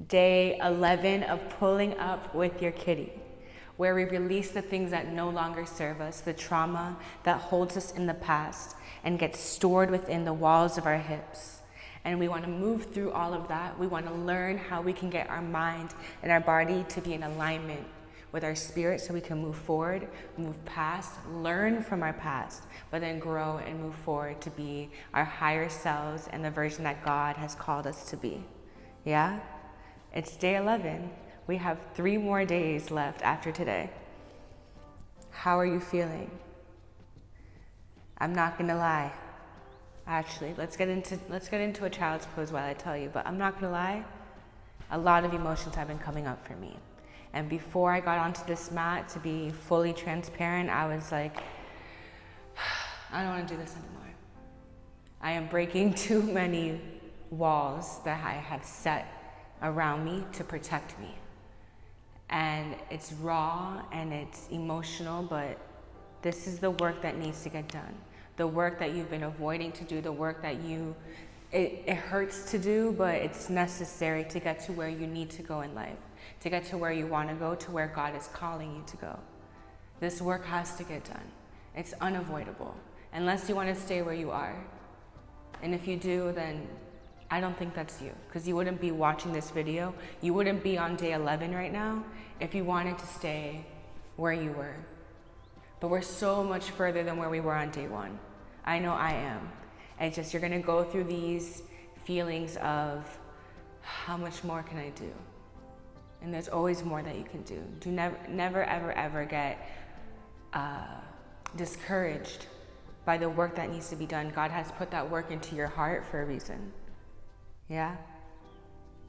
Day 11 of pulling up with your kitty, where we release the things that no longer serve us, the trauma that holds us in the past and gets stored within the walls of our hips. And we want to move through all of that. We want to learn how we can get our mind and our body to be in alignment with our spirit so we can move forward, move past, learn from our past, but then grow and move forward to be our higher selves and the version that God has called us to be. Yeah? It's day 11. We have 3 more days left after today. How are you feeling? I'm not gonna lie. Actually, let's get into a child's pose while I tell you, but I'm not gonna lie, a lot of emotions have been coming up for me. And before I got onto this mat, to be fully transparent, I was like, I don't wanna do this anymore. I am breaking too many walls that I have set around me to protect me. And it's raw and it's emotional, but this is the work that needs to get done. The work that you've been avoiding to do, the work that it hurts to do, but it's necessary to get to where you need to go in life, to get to where you want to go, to where God is calling you to go. This work has to get done. It's unavoidable, unless you want to stay where you are. And if you do, then I don't think that's you, because you wouldn't be watching this video. You wouldn't be on day 11 right now if you wanted to stay where you were. But we're so much further than where we were on day 1. I know I am. It's just you're gonna go through these feelings of how much more can I do? And there's always more that you can do. Do never, ever get discouraged by the work that needs to be done. God has put that work into your heart for a reason. Yeah?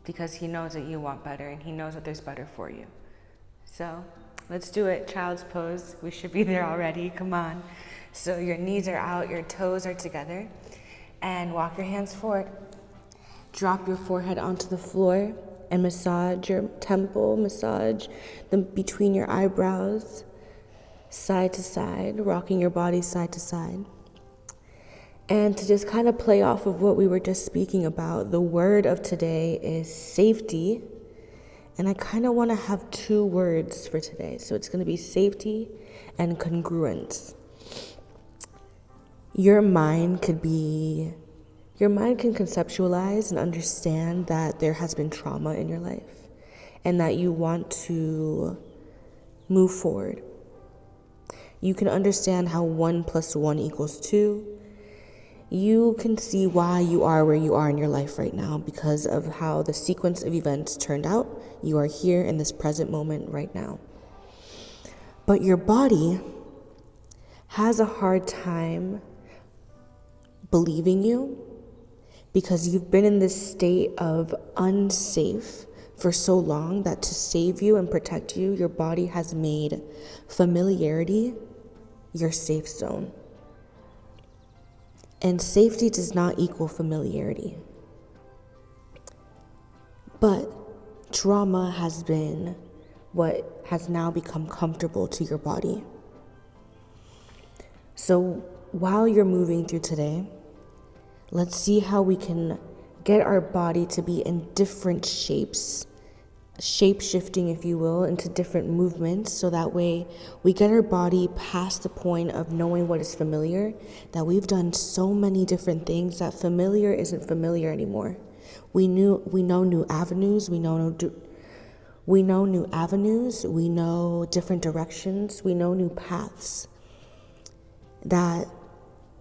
Because he knows that you want better and he knows that there's better for you. So let's do it. Child's pose. We should be there already. Come on. So your knees are out, your toes are together, and walk your hands forward. Drop your forehead onto the floor and massage your temple, massage between your eyebrows, side to side, rocking your body side to side. And to just kind of play off of what we were just speaking about, the word of today is safety. And I kind of want to have 2 words for today. So it's going to be safety and congruence. Your mind can conceptualize and understand that there has been trauma in your life and that you want to move forward. You can understand how 1 + 1 = 2. You can see why you are where you are in your life right now because of how the sequence of events turned out. You are here in this present moment right now. But your body has a hard time believing you because you've been in this state of unsafe for so long that to save you and protect you, your body has made familiarity your safe zone. And safety does not equal familiarity. But trauma has been what has now become comfortable to your body. So while you're moving through today, let's see how we can get our body to be in different shapes, shape-shifting, if you will, into different movements, so that way we get our body past the point of knowing what is familiar, that we've done so many different things that familiar isn't familiar anymore. We know new avenues, we know different directions, we know new paths. That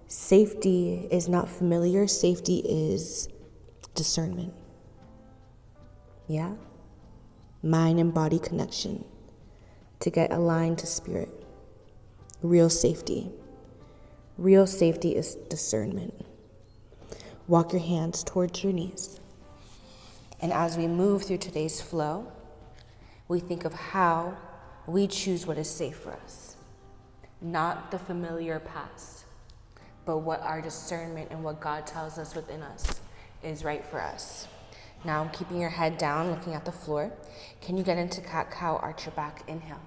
safety is not familiar, safety is discernment. Yeah? Mind and body connection to get aligned to spirit. Real safety. Real safety is discernment. Walk your hands towards your knees. And as we move through today's flow, we think of how we choose what is safe for us. Not the familiar past, but what our discernment and what God tells us within us is right for us. Now, keeping your head down, looking at the floor. Can you get into cat-cow, arch your back, inhale.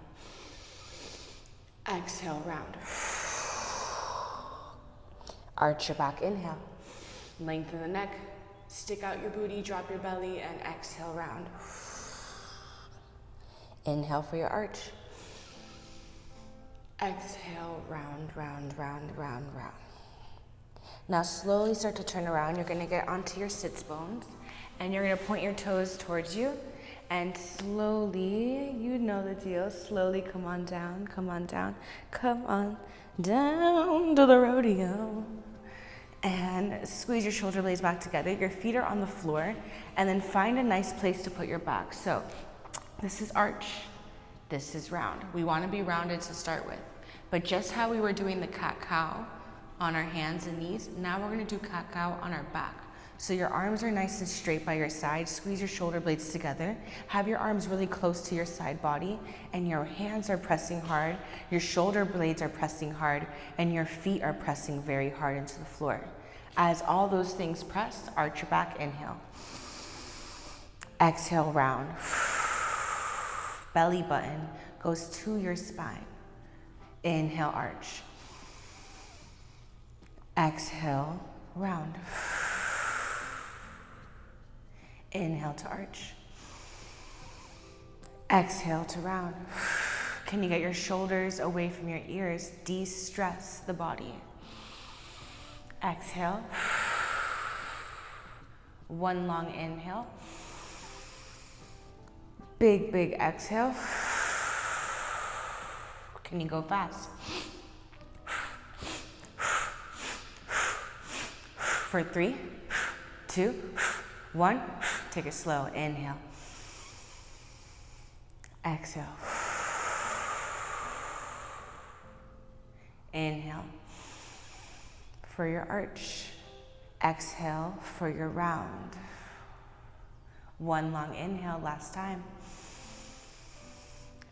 Exhale, round. Arch your back, inhale. Lengthen the neck. Stick out your booty, drop your belly, and exhale, round. Inhale for your arch. Exhale, round, round, round, round, round. Now slowly start to turn around. You're gonna get onto your sits bones, and you're gonna point your toes towards you, and slowly, you know the deal, slowly come on down, come on down, come on down to the rodeo. And squeeze your shoulder blades back together. Your feet are on the floor, and then find a nice place to put your back. So this is arch, this is round. We wanna be rounded to start with. But just how we were doing the cat-cow on our hands and knees, now we're gonna do cat-cow on our back. So your arms are nice and straight by your side. Squeeze your shoulder blades together. Have your arms really close to your side body, and your hands are pressing hard. Your shoulder blades are pressing hard, and your feet are pressing very hard into the floor. As all those things press, arch your back, inhale. Exhale, round. Belly button goes to your spine. Inhale, arch. Exhale, round. Inhale to arch. Exhale to round. Can you get your shoulders away from your ears? De-stress the body. Exhale. One long inhale. Big, big exhale. Can you go fast? For 3, 2, 1. Take it slow. Inhale. Exhale. Inhale for your arch. Exhale for your round. One long inhale, last time.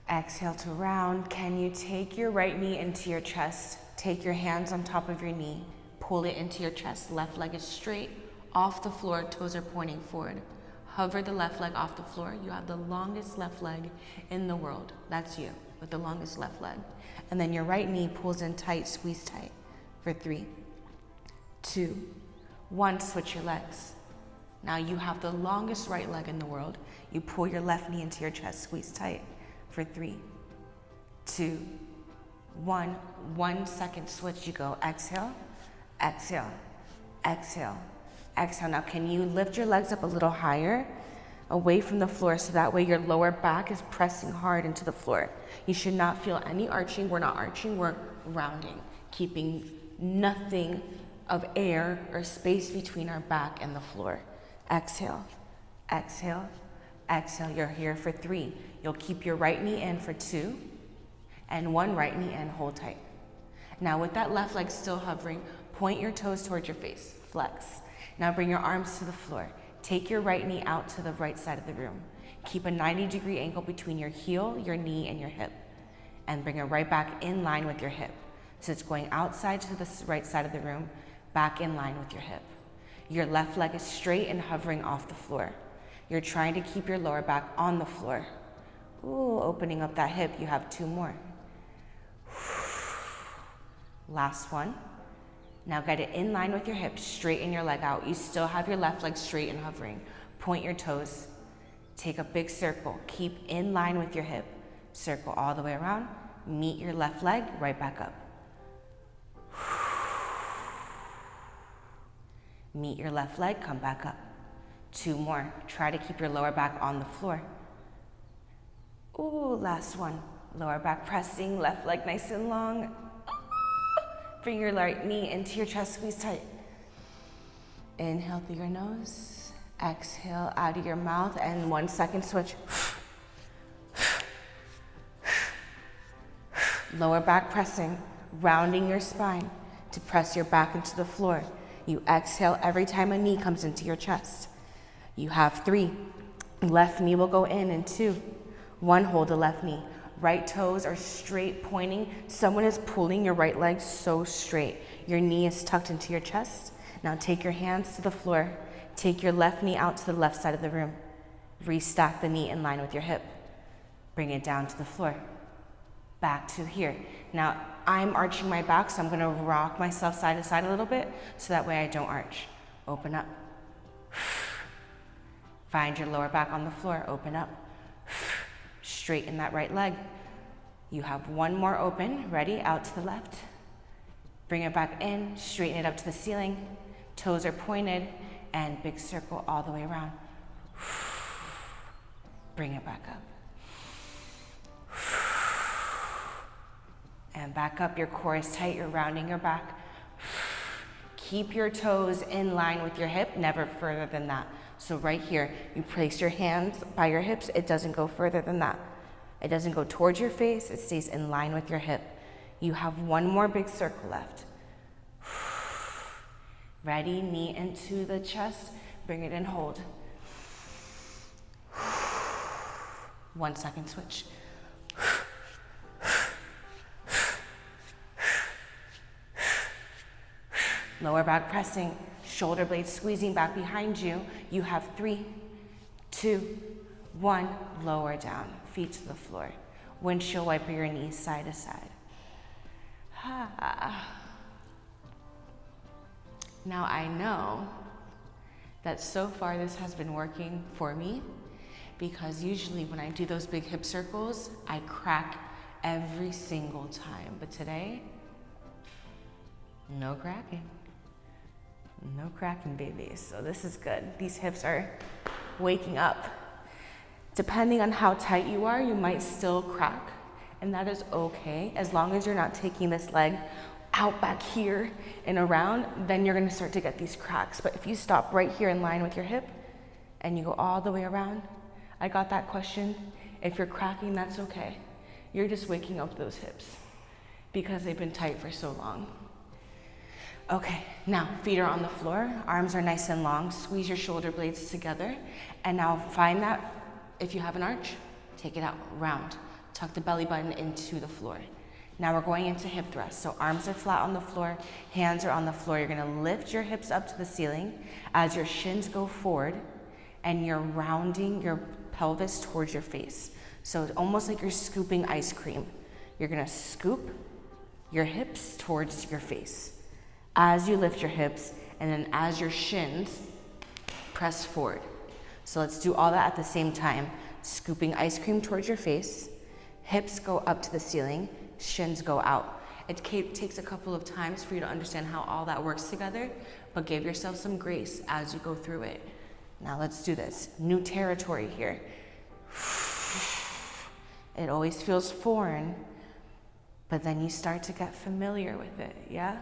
Exhale to round. Can you take your right knee into your chest? Take your hands on top of your knee. Pull it into your chest. Left leg is straight off the floor. Toes are pointing forward. Hover the left leg off the floor. You have the longest left leg in the world. That's you with the longest left leg. And then your right knee pulls in tight, squeeze tight. For 3, 2, 1. Switch your legs. Now you have the longest right leg in the world. You pull your left knee into your chest, squeeze tight. For 3, 2, 1. 1 second switch. You go exhale, exhale, exhale, exhale. Now can you lift your legs up a little higher away from the floor, so that way your lower back is pressing hard into the floor. You should not feel any arching. We're not arching, we're rounding, keeping nothing of air or space between our back and the floor. Exhale, exhale, exhale. You're here for 3. You'll keep your right knee in for 2, and 1 right knee in, hold tight. Now with that left leg still hovering, point your toes towards your face, flex. Now bring your arms to the floor. Take your right knee out to the right side of the room. Keep a 90-degree angle between your heel, your knee, and your hip. And bring it right back in line with your hip. So it's going outside to the right side of the room, back in line with your hip. Your left leg is straight and hovering off the floor. You're trying to keep your lower back on the floor. Ooh, opening up that hip. You have 2 more. Last one. Now get it in line with your hips, straighten your leg out. You still have your left leg straight and hovering. Point your toes. Take a big circle. Keep in line with your hip. Circle all the way around. Meet your left leg, right back up. Meet your left leg, come back up. 2 more. Try to keep your lower back on the floor. Ooh, last one. Lower back pressing, left leg nice and long. Bring your right knee into your chest, squeeze tight. Inhale through your nose. Exhale out of your mouth, and 1 second switch. Lower back pressing, rounding your spine to press your back into the floor. You exhale every time a knee comes into your chest. You have 3. Left knee will go in 2. 1, hold the left knee. Right toes are straight pointing. Someone is pulling your right leg so straight. Your knee is tucked into your chest. Now take your hands to the floor. Take your left knee out to the left side of the room. Restack the knee in line with your hip. Bring it down to the floor. Back to here. Now I'm arching my back, so I'm gonna rock myself side to side a little bit, so that way I don't arch. Open up. Find your lower back on the floor, open up. Straighten that right leg. You have one more open, ready, out to the left. Bring it back in, straighten it up to the ceiling. Toes are pointed, and big circle all the way around. Bring it back up. And back up, your core is tight, you're rounding your back. Keep your toes in line with your hip, never further than that. So right here, you place your hands by your hips, it doesn't go further than that. It doesn't go towards your face, it stays in line with your hip. You have one more big circle left. Ready, knee into the chest, bring it in, hold. 1 second switch. Lower back pressing, shoulder blades squeezing back behind you. You have 3, 2, 1, lower down, feet to the floor. Windshield wiper your knees side to side. Now I know that so far this has been working for me, because usually when I do those big hip circles, I crack every single time. But today, no cracking. No cracking, babies. So this is good. These hips are waking up. Depending on how tight you are, you might still crack, and that is okay. As long as you're not taking this leg out back here and around, then you're gonna start to get these cracks. But if you stop right here in line with your hip and you go all the way around, I got that question. If you're cracking, that's okay. You're just waking up those hips because they've been tight for so long. Okay, now feet are on the floor, arms are nice and long, squeeze your shoulder blades together, and now find that, if you have an arch, take it out, round. Tuck the belly button into the floor. Now we're going into hip thrust. So arms are flat on the floor, hands are on the floor. You're gonna lift your hips up to the ceiling as your shins go forward, and you're rounding your pelvis towards your face. So it's almost like you're scooping ice cream. You're gonna scoop your hips towards your face as you lift your hips, and then as your shins press forward. So let's do all that at the same time. Scooping ice cream towards your face, hips go up to the ceiling, shins go out. It takes a couple of times for you to understand how all that works together, but give yourself some grace as you go through it. Now let's do this. New territory here. It always feels foreign, but then you start to get familiar with it, yeah?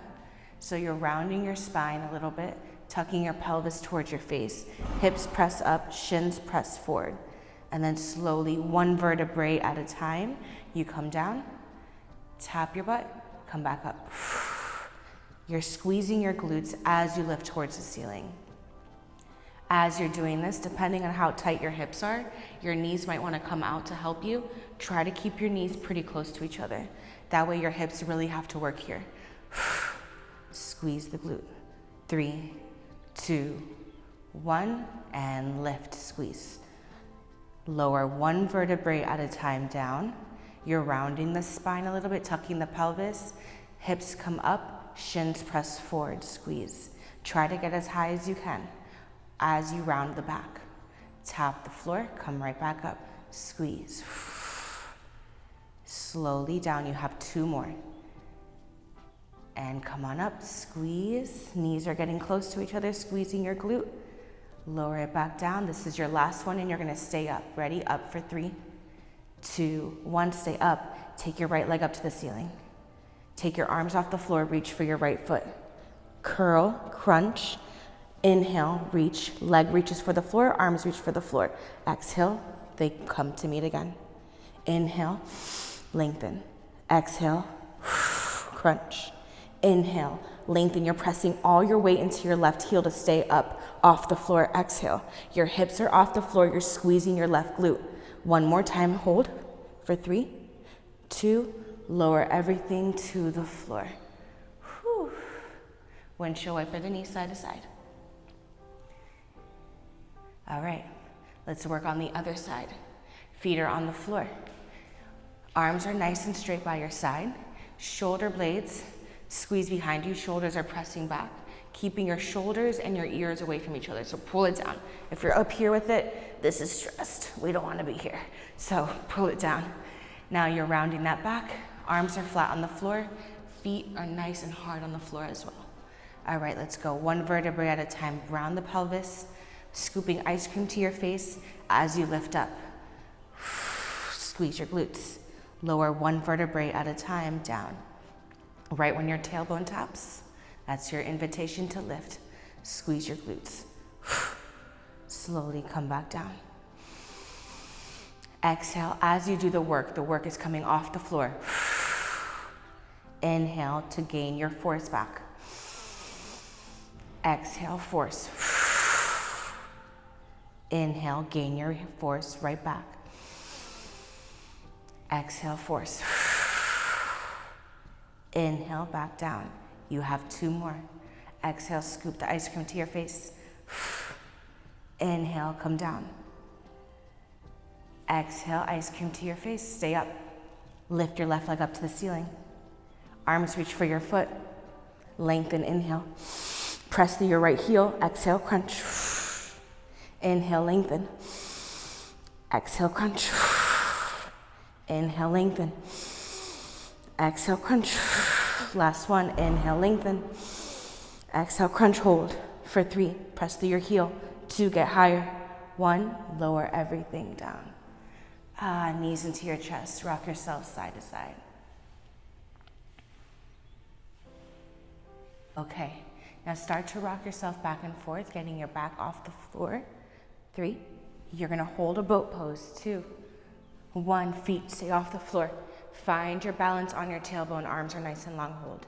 So you're rounding your spine a little bit, tucking your pelvis towards your face, hips press up, shins press forward, and then slowly, one vertebrae at a time, you come down, tap your butt, come back up. You're squeezing your glutes as you lift towards the ceiling. As you're doing this, depending on how tight your hips are, your knees might want to come out to help you. Try to keep your knees pretty close to each other. That way your hips really have to work here. Squeeze the glute. 3, 2, 1, and lift, squeeze. Lower one vertebrae at a time down. You're rounding the spine a little bit, tucking the pelvis. Hips come up, shins press forward, squeeze. Try to get as high as you can as you round the back. Tap the floor, come right back up, squeeze. Slowly down, you have 2 more. And come on up, squeeze. Knees are getting close to each other, squeezing your glute. Lower it back down. This is your last one, and you're gonna stay up. Ready? Up for 3, 2, 1, stay up. Take your right leg up to the ceiling. Take your arms off the floor, reach for your right foot. Curl, crunch, inhale, reach. Leg reaches for the floor, arms reach for the floor. Exhale, they come to meet again. Inhale, lengthen. Exhale, crunch. Inhale, lengthen. You're pressing all your weight into your left heel to stay up off the floor. Exhale. Your hips are off the floor. You're squeezing your left glute. One more time. Hold for 3, 2, lower everything to the floor. Whew. Windshield wiper the knees side to side. All right, let's work on the other side. Feet are on the floor. Arms are nice and straight by your side. Shoulder blades squeeze behind you, shoulders are pressing back. keeping your shoulders and your ears away from each other. So pull it down. If you're up here with it, this is stressed. We don't want to be here. So pull it down. Now you're rounding that back. Arms are flat on the floor. Feet are nice and hard on the floor as well. All right, let's go. One vertebrae at a time. Round the pelvis, scooping ice cream to your face as you lift up. Squeeze your glutes. Lower one vertebrae at a time down. Right when your tailbone taps, that's your invitation to lift. Squeeze your glutes. Slowly come back down. Exhale as you do the work is coming off the floor. Inhale to gain your force back. Exhale, force. Inhale, gain your force right back. Exhale, force. Inhale, back down. You have 2 more. Exhale, scoop the ice cream to your face. Inhale, come down. Exhale, ice cream to your face. Stay up. Lift your left leg up to the ceiling. Arms reach for your foot. Lengthen, inhale. Press through your right heel. Exhale, crunch. Inhale, lengthen. Exhale, crunch. Inhale, lengthen. Exhale, crunch. Last one. Inhale, lengthen. Exhale, crunch, hold. For 3, press through your heel. 2, get higher. 1, lower everything down. Knees into your chest. Rock yourself side to side. Okay, now start to rock yourself back and forth, getting your back off the floor. 3, you're gonna hold a boat pose. 2, 1, feet stay off the floor. Find your balance on your tailbone, arms are nice and long, hold.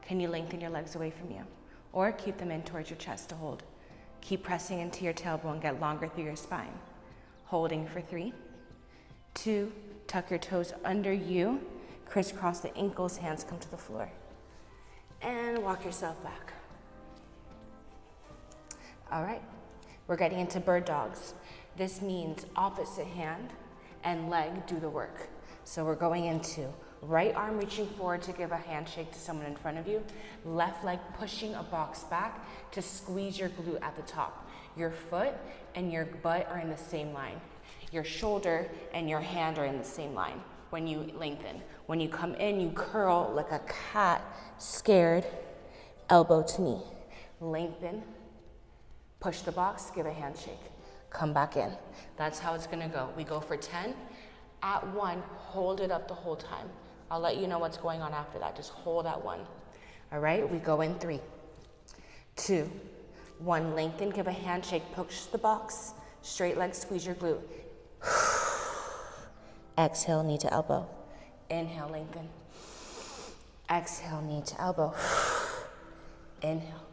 Can you lengthen your legs away from you? Or keep them in towards your chest to hold. Keep pressing into your tailbone, get longer through your spine. Holding for 3, 2, tuck your toes under you, crisscross the ankles, hands come to the floor. And walk yourself back. All right, we're getting into bird dogs. This means opposite hand and leg do the work. So we're going into right arm reaching forward to give a handshake to someone in front of you, left leg pushing a box back to squeeze your glute at the top. Your foot and your butt are in the same line. Your shoulder and your hand are in the same line when you lengthen. When you come in, you curl like a cat, scared, elbow to knee. Lengthen, push the box, give a handshake. Come back in. That's how it's gonna go. We go for 10. At 1, hold it up the whole time. I'll let you know what's going on after that. Just hold at 1. All right, we go in 3, 2, 1, lengthen, give a handshake, push the box, straight leg, squeeze your glute. Exhale, knee to elbow. Inhale, lengthen. Exhale, knee to elbow. Inhale.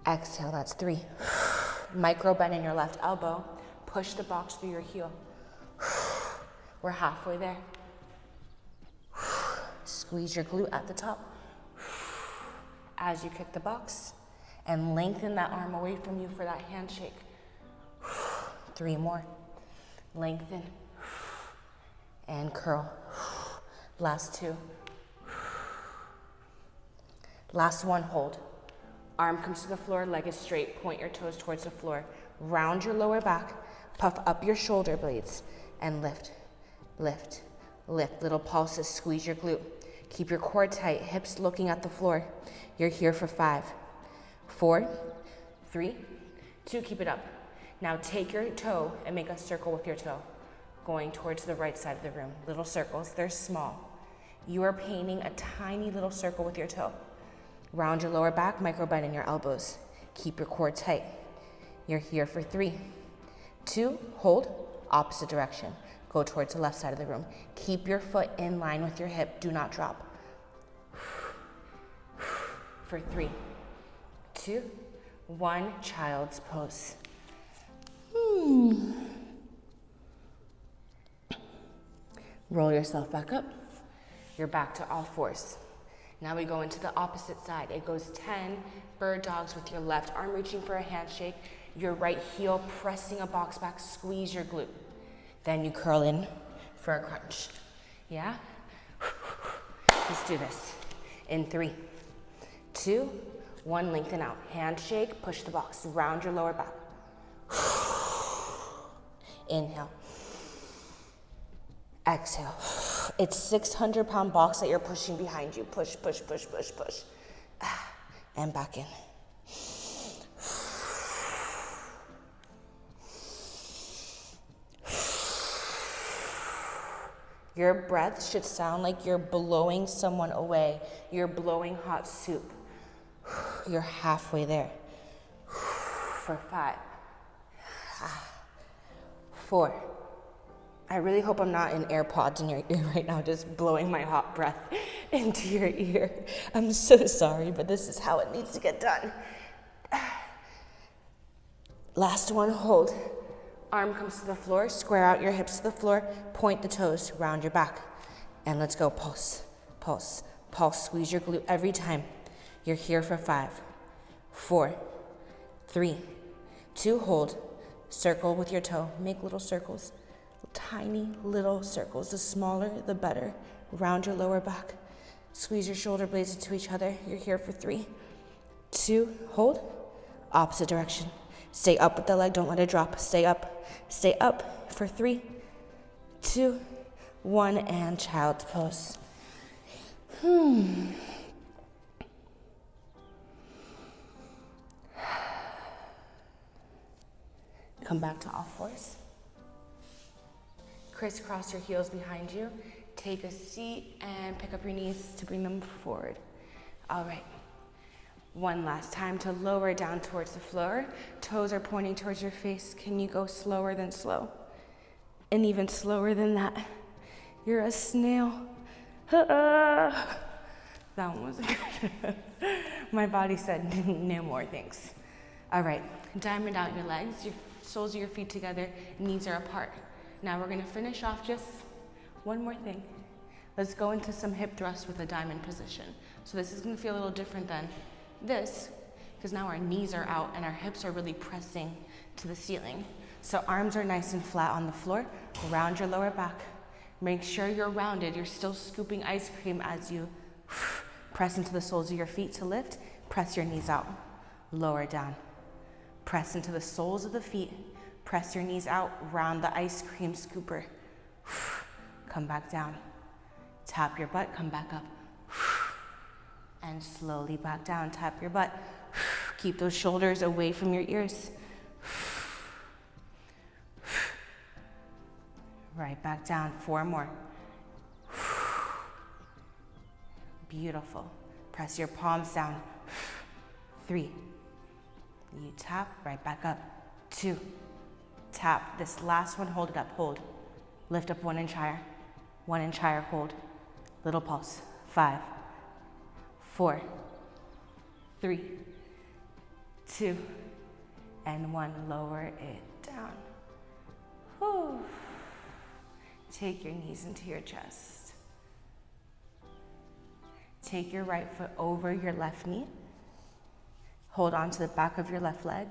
Exhale, that's 3. Micro bend in your left elbow. Push the box through your heel. We're halfway there. Squeeze your glute at the top as you kick the box and lengthen that arm away from you for that handshake. 3 more. Lengthen and curl. Last 2. Last 1, hold. Arm comes to the floor, leg is straight, point your toes towards the floor. Round your lower back, puff up your shoulder blades, and lift, lift, lift. Little pulses, squeeze your glute. Keep your core tight, hips looking at the floor. You're here for 5, 4, 3, 2, keep it up. Now take your toe and make a circle with your toe, going towards the right side of the room. Little circles, they're small. You are painting a tiny little circle with your toe. Round your lower back, micro bend in your elbows. Keep your core tight. You're here for 3, 2, hold, opposite direction. Go towards the left side of the room. Keep your foot in line with your hip, do not drop. For 3, 2, 1, child's pose. Roll yourself back up. You're back to all 4s. Now we go into the opposite side. It goes 10 bird dogs with your left arm reaching for a handshake, your right heel pressing a box back, squeeze your glute. Then you curl in for a crunch. Yeah? Let's do this. In 3, 2, 1, lengthen out. Handshake, push the box, round your lower back. Inhale. Exhale. It's 600-pound box that you're pushing behind you. Push, push, push, push, push. And back in. Your breath should sound like you're blowing someone away. You're blowing hot soup. You're halfway there. For 5, 4. I really hope I'm not in AirPods in your ear right now, just blowing my hot breath into your ear. I'm so sorry, but this is how it needs to get done. Last one, hold. Arm comes to the floor, square out your hips to the floor, point the toes, round your back. And let's go, pulse, pulse, pulse. Squeeze your glute every time. You're here for 5, 4, 3, 2, hold. Circle with your toe, make little circles. Tiny little circles. The smaller, the better. Round your lower back. Squeeze your shoulder blades into each other. You're here for 3, 2, hold. Opposite direction. Stay up with the leg. Don't let it drop. Stay up. Stay up for 3, 2, 1, and child's pose. Come back to all fours. Crisscross your heels behind you. Take a seat and pick up your knees to bring them forward. All right. One last time to lower down towards the floor. Toes are pointing towards your face. Can you go slower than slow? And even slower than that. You're a snail. That one was good. My body said no more thanks. All right. Diamond out your legs. Your soles of your feet together. Knees are apart. Now we're going to finish off just one more thing. Let's go into some hip thrusts with a diamond position. So this is going to feel a little different than this, because now our knees are out and our hips are really pressing to the ceiling. So arms are nice and flat on the floor. Round your lower back. Make sure you're rounded. You're still scooping ice cream as you press into the soles of your feet to lift. Press your knees out. Lower down. Press into the soles of the feet. Press your knees out, round the ice cream scooper. Come back down. Tap your butt, come back up. And slowly back down, tap your butt. Keep those shoulders away from your ears. Right back down, 4 more. Beautiful. Press your palms down. 3. You tap, right back up. 2. Tap. This last one, hold it up, hold. Lift up 1 inch higher. 1 inch higher, hold. Little pulse. 5, 4, 3, 2, and 1. Lower it down. Whew. Take your knees into your chest. Take your right foot over your left knee. Hold on to the back of your left leg.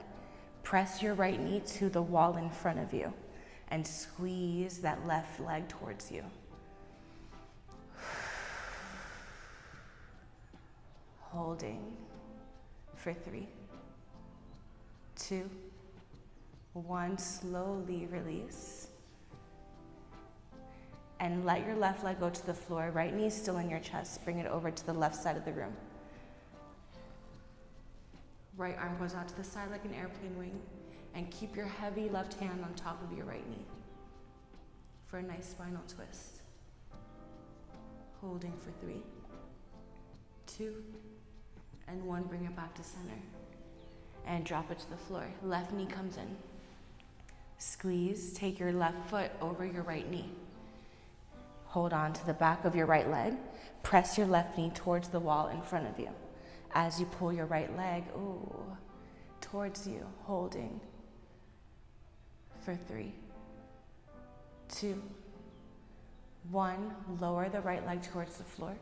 Press your right knee to the wall in front of you and squeeze that left leg towards you. Holding for 3, 2, 1. Slowly release. And let your left leg go to the floor. Right knee still in your chest. Bring it over to the left side of the room. Right arm goes out to the side like an airplane wing. And keep your heavy left hand on top of your right knee for a nice spinal twist. Holding for 3, 2, and 1. Bring it back to center. And drop it to the floor. Left knee comes in. Squeeze. Take your left foot over your right knee. Hold on to the back of your right leg. Press your left knee towards the wall in front of you. As you pull your right leg, towards you, holding for 3, 2, 1. Lower the right leg towards the floor.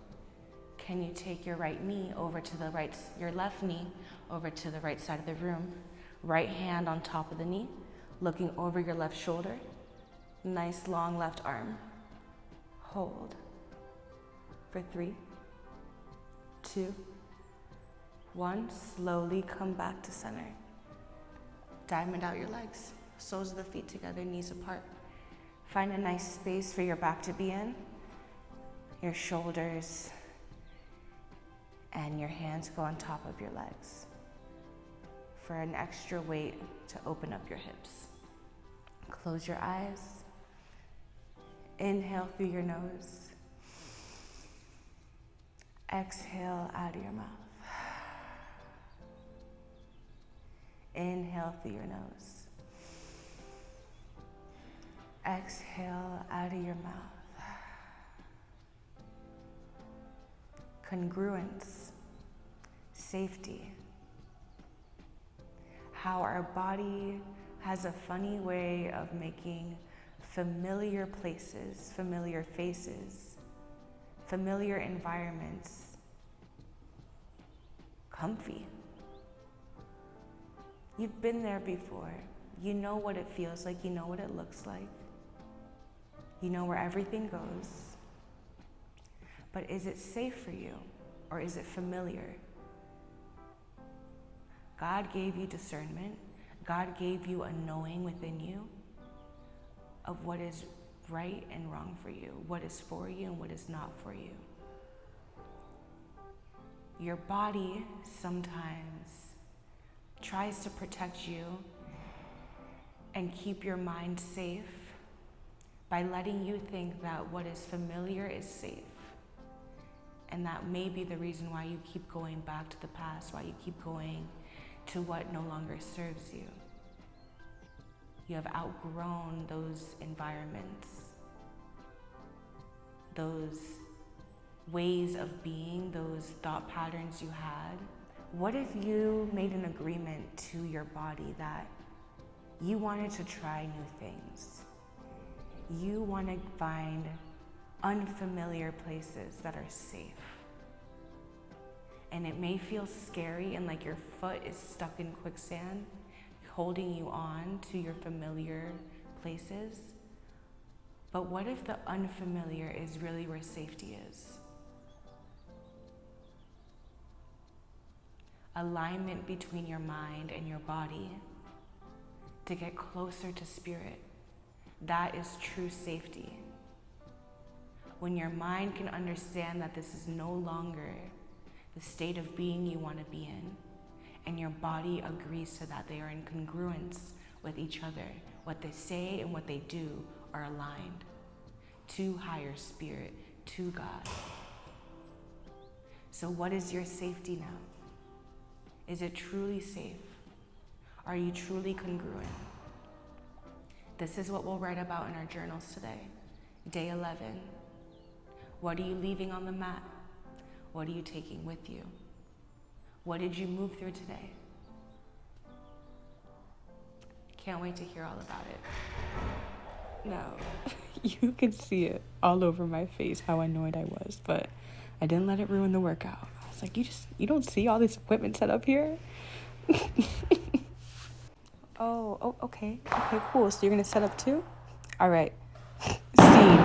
Can you take your right knee over to the right, your left knee over to the right side of the room? Right hand on top of the knee, looking over your left shoulder. Nice long left arm. Hold for 3, 2, 1, slowly come back to center. Diamond out your legs, soles of the feet together, knees apart. Find a nice space for your back to be in, your shoulders and your hands go on top of your legs for an extra weight to open up your hips. Close your eyes. Inhale through your nose. Exhale out of your mouth. Inhale through your nose. Exhale out of your mouth. Congruence, safety. How our body has a funny way of making familiar places, familiar faces, familiar environments comfy. You've been there before. You know what it feels like. You know what it looks like. You know where everything goes. But is it safe for you, or is it familiar? God gave you discernment. God gave you a knowing within you of what is right and wrong for you, what is for you and what is not for you. Your body sometimes tries to protect you and keep your mind safe by letting you think that what is familiar is safe. And that may be the reason why you keep going back to the past, why you keep going to what no longer serves you. You have outgrown those environments, those ways of being, those thought patterns you had. What if you made an agreement to your body that you wanted to try new things? You want to find unfamiliar places that are safe. And it may feel scary and like your foot is stuck in quicksand, holding you on to your familiar places. But what if the unfamiliar is really where safety is? Alignment between your mind and your body to get closer to spirit. That is true safety. When your mind can understand that this is no longer the state of being you want to be in, and your body agrees to that, they are in congruence with each other. What they say and what they do are aligned to higher spirit, to God. So what is your safety now? Is it truly safe? Are you truly congruent? This is what we'll write about in our journals today. Day 11. What are you leaving on the mat? What are you taking with you? What did you move through today? Can't wait to hear all about it. No, you could see it all over my face how annoyed I was, but I didn't let it ruin the workout. I was like, you don't see all this equipment set up here? Oh, okay, cool. So you're gonna set up too? All right, scene.